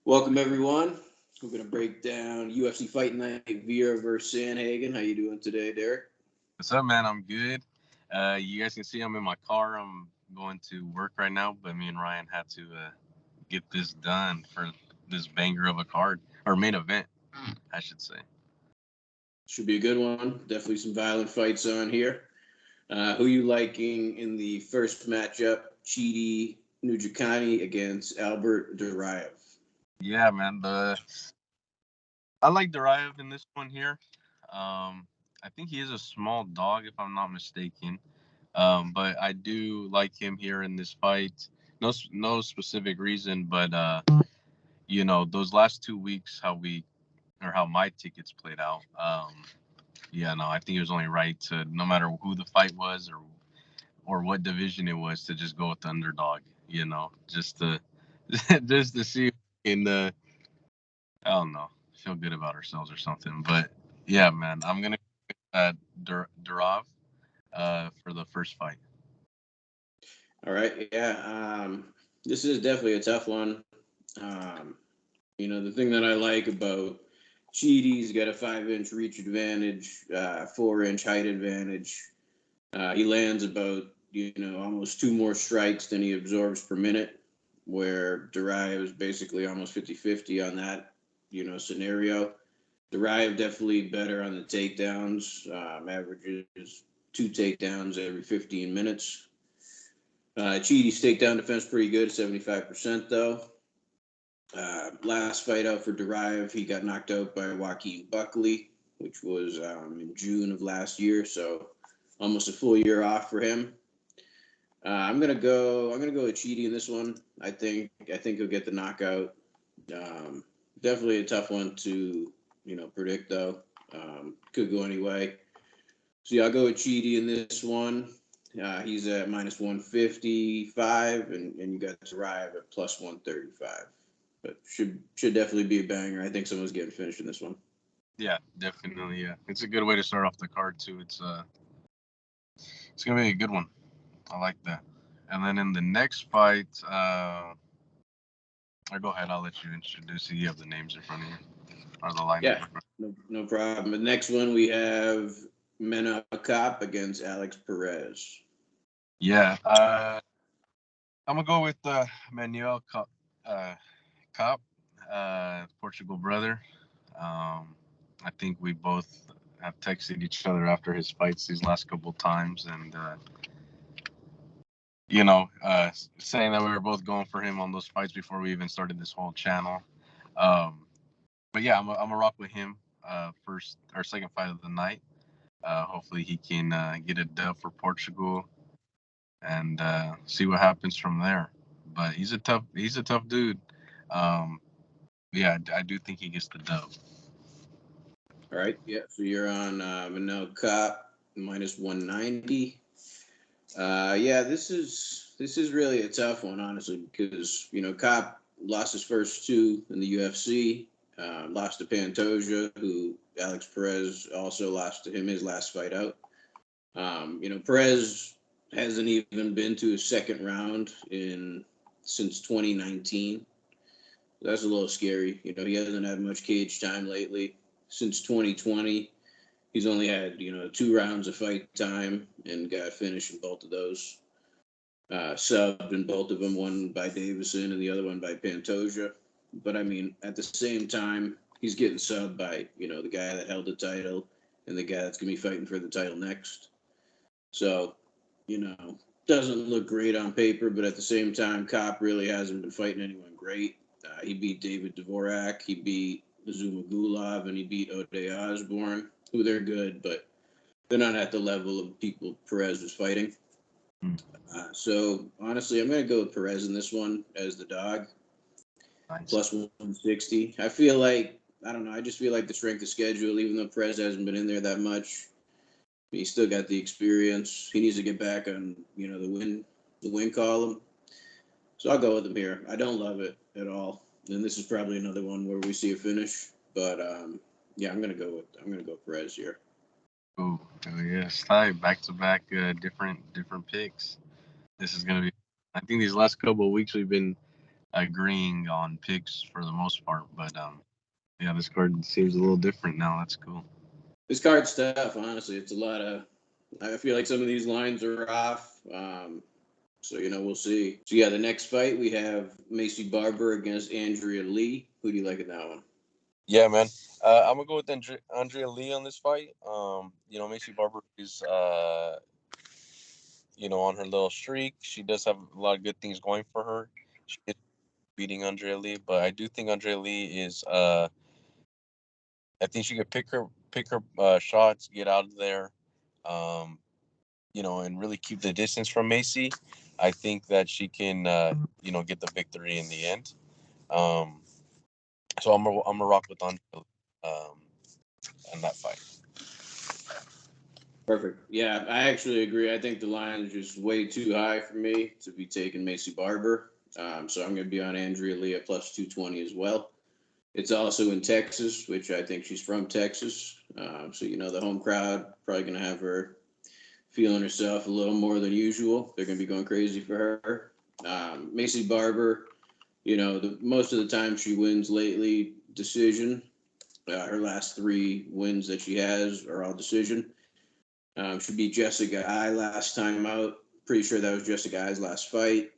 Welcome everyone. We're gonna break down UFC Fight Night Vera versus Sandhagen. How you doing today, Derek? What's up, man? I'm good. You guys can see I'm in my car. I'm going to work right now, but me and Ryan had to get this done for this banger of a card or main event, I should say. Should be a good one. Definitely some violent fights on here. Who you liking in the first matchup? Chidi Nujikani against Albert Duraev. Yeah, man. I like Duraev in this one here. I think he is a small dog, if I'm not mistaken. But I do like him here in this fight. No specific reason, but those last 2 weeks, how my tickets played out. Yeah, no, I think it was only right to, no matter who the fight was or what division it was, to just go with the underdog. Just to just to see in the I don't know, feel good about ourselves or something. But yeah, man, I'm gonna Durov for the first fight. All right, yeah. This is definitely a tough one. Um, the thing that I like about Chidi's got a 5-inch reach advantage, 4-inch height advantage. He lands about, almost two more strikes than he absorbs per minute, where Duraev is basically almost 50-50 on that, scenario. Duraev definitely better on the takedowns, averages 2 takedowns every 15 minutes. Chidi's takedown defense pretty good, 75% though. Last fight out for Duraev, he got knocked out by Joaquin Buckley, which was in June of last year, so almost a full year off for him. I'm gonna go with Chidi in this one. I think he'll get the knockout. Definitely a tough one to predict though. Could go anyway. So yeah, I'll go with Chidi in this one. He's at minus 155, and you got Duraev at plus 135. But should definitely be a banger. I think someone's getting finished in this one. Yeah, definitely. Yeah, it's a good way to start off the card too. It's gonna be a good one. I like that. And then in the next fight, or go ahead. I'll let you introduce it. You have the names in front of you or the lineup Yeah, in front. no problem. The next one we have Mena Cop against Alex Perez. Yeah, I'm gonna go with Manuel Cop, Portugal brother. I think we both have texted each other after his fights these last couple times, and saying that we were both going for him on those fights before we even started this whole channel. Um, but yeah, I'm a rock with him. First or second fight of the night. Hopefully he can get a dub for Portugal and see what happens from there. But he's a tough dude. Um, yeah, I do think he gets the dub. All right. Yeah. So you're on Mena Cop minus 190. Yeah, this is really a tough one, honestly, because Cop lost his first two in the UFC. Lost to Pantoja, who Alex Perez also lost to him his last fight out. Perez hasn't even been to his second round in since 2019. That's a little scary. He hasn't had much cage time lately. Since 2020, he's only had 2 rounds of fight time and got finished in both of those. Subbed in both of them, one by Davison and the other one by Pantoja. But I mean, at the same time, he's getting subbed by the guy that held the title and the guy that's gonna be fighting for the title next. So, you know, doesn't look great on paper, but at the same time, Cop really hasn't been fighting anyone great. He beat David Dvorak, he beat Zuma Gulov, and he beat Ode Osborne, who they're good, but they're not at the level of people Perez was fighting. Hmm. So honestly, I'm going to go with Perez in this one as the dog, Nice. plus 160. I don't know, I just feel like the strength of schedule, even though Perez hasn't been in there that much, he's still got the experience. He needs to get back on, the win column. So I'll go with him here. I don't love it at all. And this is probably another one where we see a finish. But yeah, I'm gonna go Perez here. Ooh, oh yes, tight back to back, different picks. This is gonna be. I think these last couple of weeks we've been agreeing on picks for the most part. But yeah, this card seems a little different now. That's cool. This card's tough, honestly. It's a lot of. I feel like some of these lines are off. So we'll see. So yeah, the next fight we have Macy Barber against Andrea Lee. Who do you like in that one? Yeah, man. I'm gonna go with Andrea Lee on this fight. Macy Barber is on her little streak. She does have a lot of good things going for her. She is beating Andrea Lee, but I do think Andrea Lee is I think she could pick her shots, get out of there, and really keep the distance from Macy. I think that she can get the victory in the end. Um, so I'm gonna rock with Andrea in that fight. Perfect. Yeah, I actually agree. I think the line is just way too high for me to be taking Macy Barber. So I'm going to be on Andrea Lee at plus 220 as well. It's also in Texas, which I think she's from Texas. So the home crowd probably going to have her feeling herself a little more than usual. They're going to be going crazy for her. Macy Barber, most of the time she wins lately decision. Her last 3 wins that she has are all decision. She beat Jessica Ai last time out. Pretty sure that was Jessica Ai's last fight.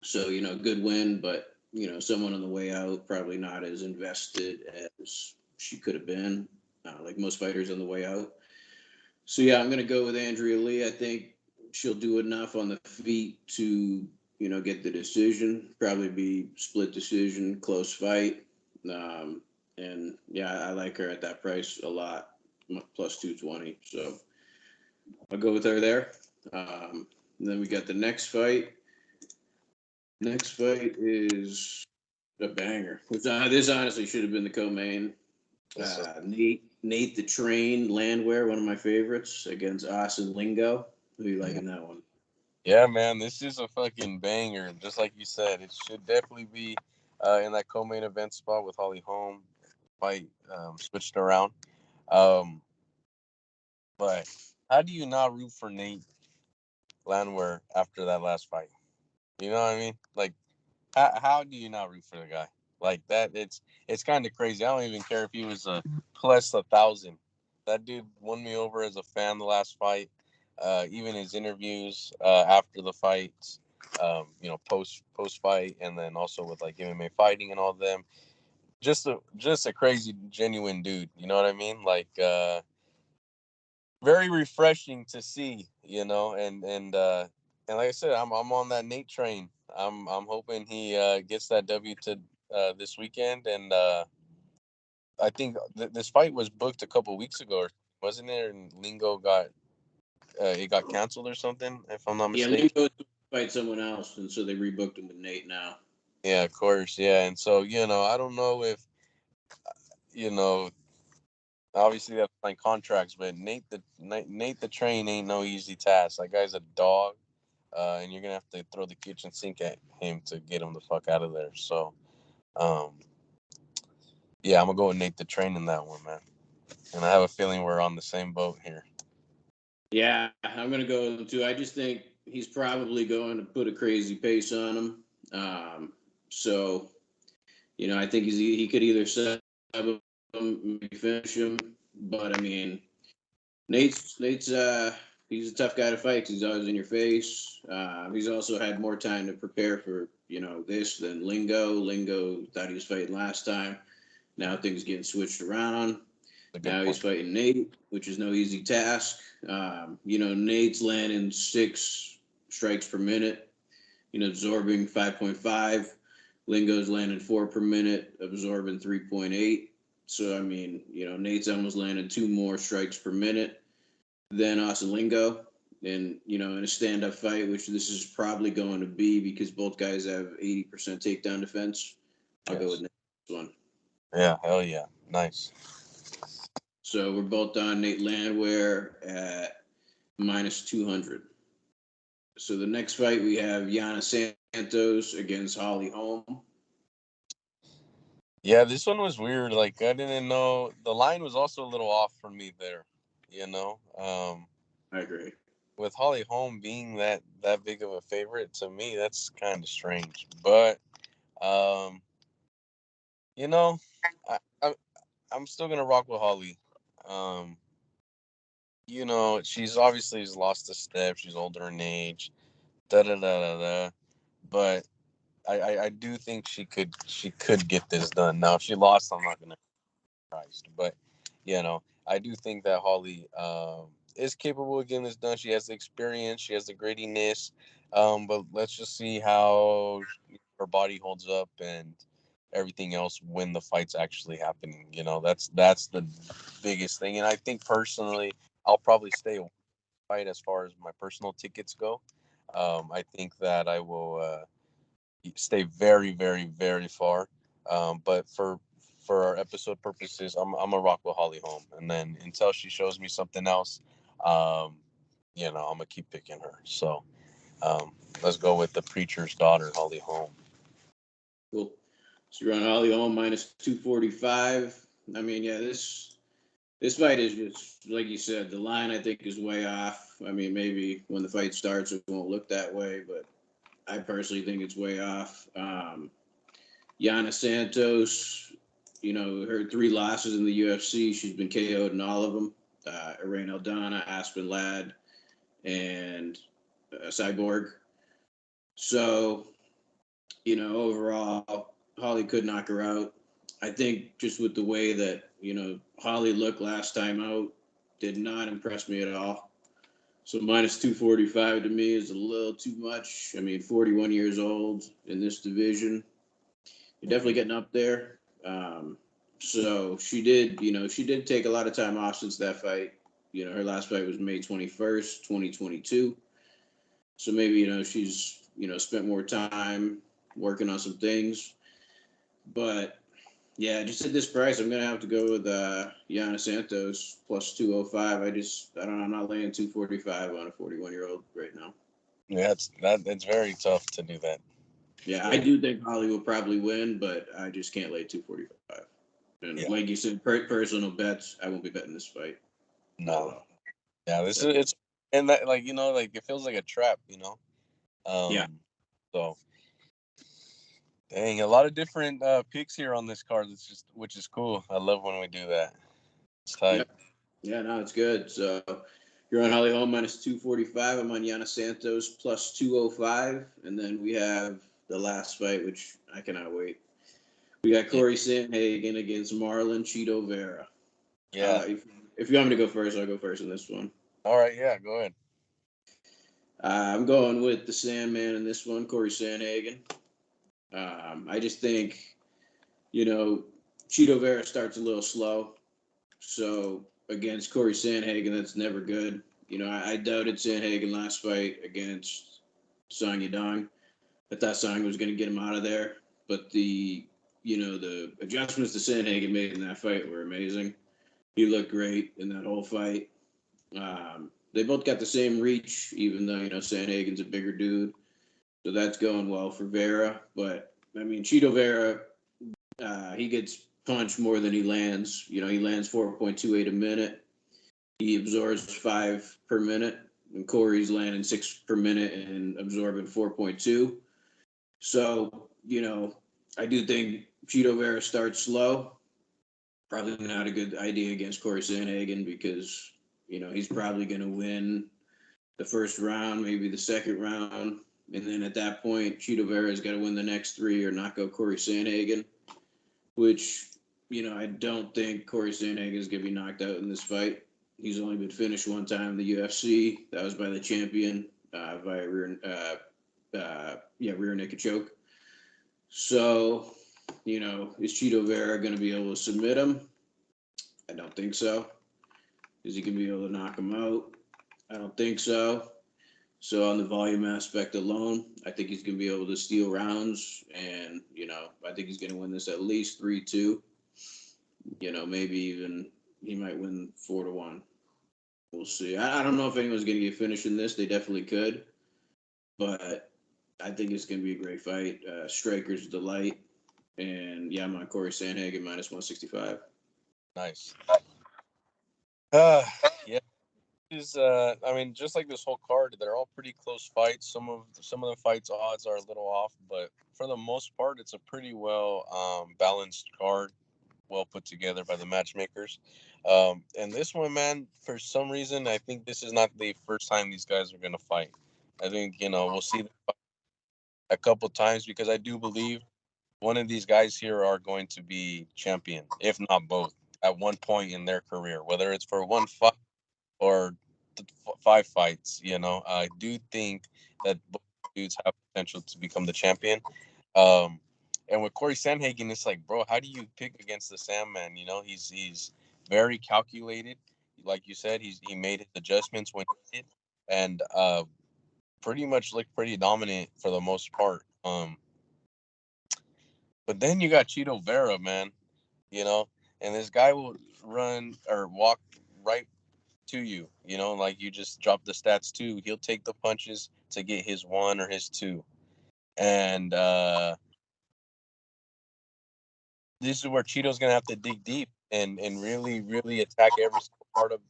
So, good win, but, someone on the way out, probably not as invested as she could have been, like most fighters on the way out. So, yeah, I'm going to go with Andrea Lee. I think she'll do enough on the feet to, get the decision. Probably be split decision, close fight. And, yeah, I like her at that price a lot, plus 220. So, I'll go with her there. Then we got the next fight. Next fight is a banger. This honestly should have been the co-main. Nate the Train Landwehr, one of my favorites, against Austin Lingo. Who do you like in that one? Yeah, man, this is a fucking banger. Just like you said, it should definitely be in that co-main event spot with Holly Holm. Fight switched around. But how do you not root for Nate Landwehr after that last fight? You know what I mean? Like, how do you not root for the guy like that? It's kind of crazy. I don't even care if he was a plus 1,000. That dude won me over as a fan the last fight. Even his interviews after the fights, post fight, and then also with like MMA fighting and all of them. Just a crazy, genuine dude. You know what I mean? Like very refreshing to see. And like I said, I'm on that Nate train. I'm hoping he gets that W to this weekend, and I think this fight was booked a couple weeks ago, wasn't it? And Lingo got it got canceled or something, if I'm not Yeah, mistaken. Lingo fight someone else, and so they rebooked him with Nate now. Yeah, of course. Yeah, and so I don't know if you know. Obviously, they have to sign contracts, but Nate the Train ain't no easy task. That guy's a dog, and you're gonna have to throw the kitchen sink at him to get him the fuck out of there. So, um, yeah, I'm gonna go with Nate the Train in that one, man. And I have a feeling we're on the same boat here. Yeah, I'm gonna go with him too. I just think he's probably going to put a crazy pace on him. So I think he could either sub him, maybe finish him. But I mean, Nate's he's a tough guy to fight 'cause he's always in your face. He's also had more time to prepare for this than Lingo. Lingo thought he was fighting last time. Now things getting switched around. Now he's fighting Nate, which is no easy task. Nate's landing 6 strikes per minute. Absorbing 5.5. Lingo's landing 4 per minute, absorbing 3.8. So I mean, Nate's almost landed 2 more strikes per minute than Austin Lingo. And in a stand-up fight, which this is probably going to be because both guys have 80% takedown defense, I'll go with Nate this one. Yeah, hell yeah, nice. So we're both on Nate Landwehr at minus 200. So the next fight we have Yana Santos against Holly Holm. Yeah, this one was weird. Like I didn't know the line was also a little off for me there. I agree. With Holly Holm being that big of a favorite to me, that's kind of strange. But Um, you know, I, I I'm still gonna rock with Holly. Um, she's obviously lost a step. She's older in age. Da da da da da. But I do think she could get this done. Now, if she lost, I'm not gonna be surprised. But I do think that Holly is capable of getting this done. She has the experience. She has the grittiness. But let's just see how her body holds up and everything else when the fight's actually happening. That's the biggest thing. And I think personally, I'll probably stay away from the fight as far as my personal tickets go. I think that I will stay very, very, very far. But for our episode purposes, I'm a rock with Holly Holm, and then until she shows me something else, um, I'm gonna keep picking her. So um, let's go with the preacher's daughter, Holly Holm. Cool. So you're on Holly Holm minus 245. I mean, yeah, this fight is just like you said. The line I think is way off. I mean, maybe when the fight starts, it won't look that way, but I personally think it's way off. Yana Santos, her 3 losses in the UFC, she's been KO'd in all of them. Irene Aldana, Aspen Ladd, and Cyborg. So, overall, Holly could knock her out. I think just with the way that, Holly looked last time out, did not impress me at all. So minus 245 to me is a little too much. I mean, 41 years old in this division. You're definitely getting up there. So she did take a lot of time off since that fight. Her last fight was May 21st, 2022. So maybe, she's, spent more time working on some things. But yeah, just at this price, I'm going to have to go with Yana Santos plus 205. I don't know. I'm not laying 245 on a 41-year-old right now. Yeah, it's very tough to do that. Yeah, I do think Holly will probably win, but I just can't lay 245. And Yeah, like you said, personal bets, I won't be betting this fight. Not at no, all. yeah, this is But, it's and that like it feels like a trap. yeah. So dang, a lot of different picks here on this card. It's just which is cool. I love when we do that. It's Yeah. tight. Yeah, no, it's good. So you're on Holly Holm minus 245. I'm on Yana Santos plus 205. And then we have the last fight, which I cannot wait. We got Yeah, Cory Sandhagen against Marlon Cheeto Vera. yeah. If you want me to go first, I'll go first in this one. All right, yeah, go ahead. I'm going with the Sandman in this one, Cory Sandhagen. I just think, you know, Cheeto Vera starts a little slow. So against Cory Sandhagen, that's never good. I doubted Sandhagen last fight against Song Yadong. I thought Song was going to get him out of there. But the adjustments to Sandhagen made in that fight were amazing. He looked great in that whole fight. They both got the same reach, even though, Sandhagen's a bigger dude. So that's going well for Vera. But, I mean, Cheeto Vera, he gets punched more than he lands. He lands 4.28 a minute. He absorbs 5 per minute. And Cory's landing 6 per minute and absorbing 4.2. So, I do think Cheeto Vera starts slow. Probably not a good idea against Cory Sandhagen because, he's probably going to win the first round, maybe the second round. And then at that point, Cheeto Vera's got to win the next 3 or knock out Cory Sandhagen, which, I don't think Cory Sandhagen is going to be knocked out in this fight. He's only been finished one time in the UFC. That was by the champion via rear naked choke. So, is Cheeto Vera going to be able to submit him? I don't think so. Is he going to be able to knock him out? I don't think so. So on the volume aspect alone, I think he's going to be able to steal rounds, and I think he's going to win this at least 3-2. Maybe even he might win 4-1. We'll see. I don't know if anyone's going to get finished in this. They definitely could, but I think it's going to be a great fight. Striker's delight, and yeah, I'm on Cory Sandhagen minus 165. Nice. Yeah. I mean, just like this whole card, they're all pretty close fights. Some of the fights odds are a little off, but for the most part, it's a pretty well balanced card, well put together by the matchmakers. And this one, man, for some reason, I think this is not the first time these guys are gonna fight. I think we'll see them fight a couple times because I do believe one of these guys here are going to be champion, if not both, at one point in their career, whether it's for one fight or five fights. I do think that both dudes have potential to become the champion. Um, and with Cory Sandhagen, it's like, bro, how do you pick against the Sandman? He's very calculated. Like you said, he made his adjustments when he did, and pretty much looked pretty dominant for the most part. But then you got Cheeto Vera, man, you know, and this guy will run or walk right to you, like you just drop the stats too. He'll take the punches to get his one or his two. And this is where Cheeto's going to have to dig deep and really, really attack every single part of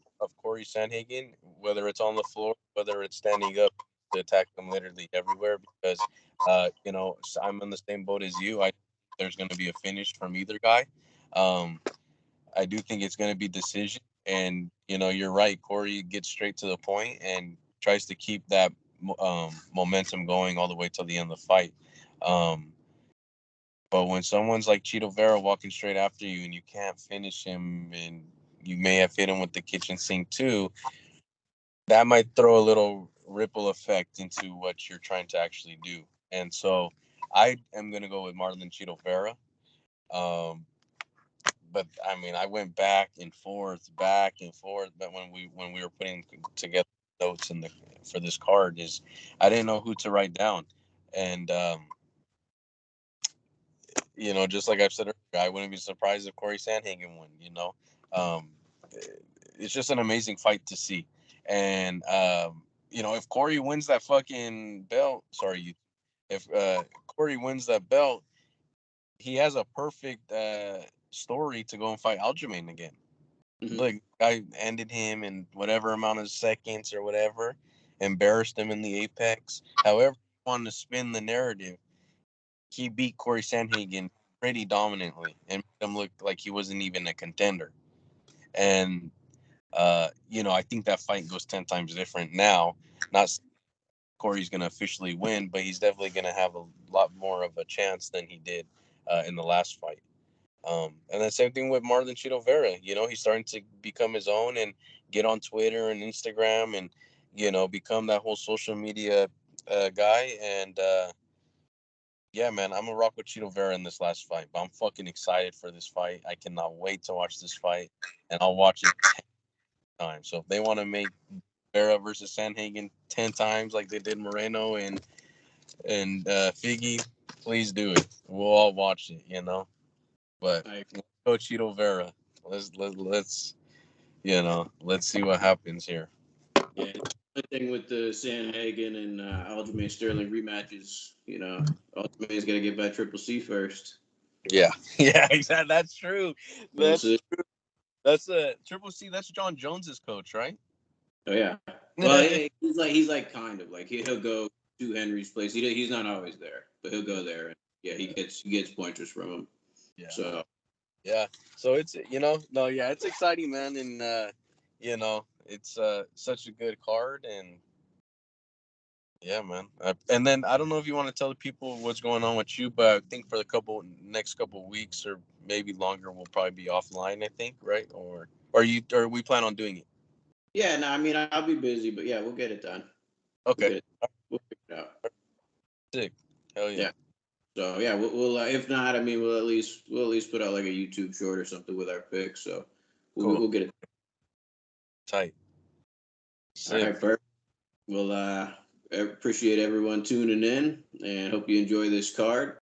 Cory Sandhagen, whether it's on the floor, whether it's standing up, to attack them literally everywhere because, I'm in the same boat as you. I there's going to be a finish from either guy. Um, I do think it's going to be decision. And, you're right. Cory gets straight to the point and tries to keep that momentum going all the way till the end of the fight. But when someone's like Cheeto Vera walking straight after you and you can't finish him and you may have hit him with the kitchen sink too, that might throw a little ripple effect into what you're trying to actually do. And so I am going to go with Marlon Cheeto Vera. But I mean, I went back and forth. But when we were putting together notes for this card, is I didn't know who to write down, and just like I've said earlier, I wouldn't be surprised if Cory Sandhagen won. Um, it's just an amazing fight to see, and if Cory wins that fucking belt, if Cory wins that belt, he has a perfect story to go and fight Aljamain again. Mm-hmm. Look, I ended him in whatever amount of seconds or whatever, embarrassed him in the apex. However, you want to spin the narrative, he beat Cory Sandhagen pretty dominantly and made him look like he wasn't even a contender. And I think that fight goes 10 times different now. Not Cory's going to officially win, but he's definitely going to have a lot more of a chance than he did in the last fight. And then same thing with Marlon Cheeto Vera. He's starting to become his own and get on Twitter and Instagram and, become that whole social media guy. And yeah, man, I'm going to rock with Cheeto Vera in this last fight. But I'm fucking excited for this fight. I cannot wait to watch this fight. And I'll watch it 10 times. So if they want to make Vera versus Sandhagen 10 times like they did Moreno and Figgy, please do it. We'll all watch it, But go Cheeto Vera. Let's see what happens here. Yeah, the thing with the Sandhagen and Aljamain Sterling rematches, Aljamain's got to get by Triple C first. Yeah, exactly. That's true. That's true. That's a Triple C. That's John Jones's coach, right? Oh yeah. Well, he's like kind of like he'll go to Henry's place. He's not always there, but he'll go there. And yeah, he gets pointers from him. Yeah. So yeah. So it's it's exciting, man, and it's such a good card and. Yeah, man. And then I don't know if you want to tell the people what's going on with you, but I think for the next couple of weeks or maybe longer, we'll probably be offline. I think, right? Or we plan on doing it? Yeah, no, I mean I'll be busy, but yeah, we'll get it done. Okay. We'll figure it out. Sick. Hell yeah. Yeah. So yeah, we'll if not, I mean we'll at least put out like a YouTube short or something with our picks. So we'll get it tight. Sick. All right, perfect. Well, I appreciate everyone tuning in and hope you enjoy this card.